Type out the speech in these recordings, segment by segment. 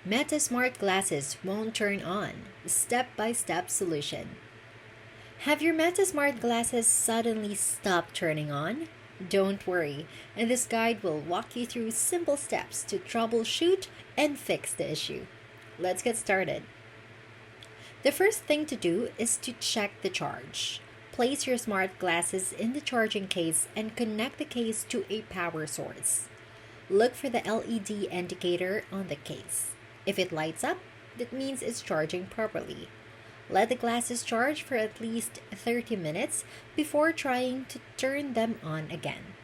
Meta Smart Glasses won't turn on. Step-by-step solution. Have your Meta Smart Glasses suddenly stopped turning on? Don't worry, and this guide will walk you through simple steps to troubleshoot and fix the issue. Let's get started. The first thing to do is to check the charge. Place your smart glasses in the charging case and connect the case to a power source. Look for the LED indicator on the case. If it lights up, that means it's charging properly. Let the glasses charge for at least 30 minutes before trying to turn them on again.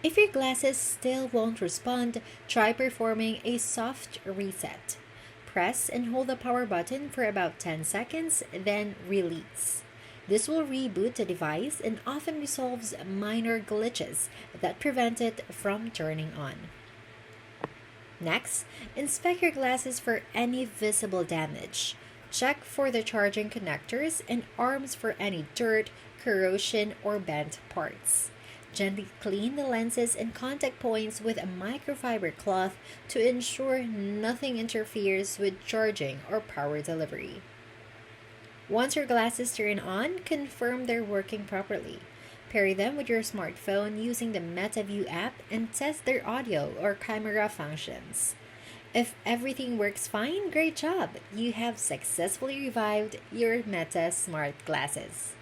If your glasses still won't respond, try performing a soft reset. Press and hold the power button for about 10 seconds, then release. This will reboot the device and often resolves minor glitches that prevent it from turning on. Next, inspect your glasses for any visible damage. Check for the charging connectors and arms for any dirt, corrosion, or bent parts. Gently clean the lenses and contact points with a microfiber cloth to ensure nothing interferes with charging or power delivery. Once your glasses turn on, confirm they're working properly. Pair them with your smartphone using the MetaView app and test their audio or camera functions. If everything works fine, great job! You have successfully revived your Meta Smart Glasses.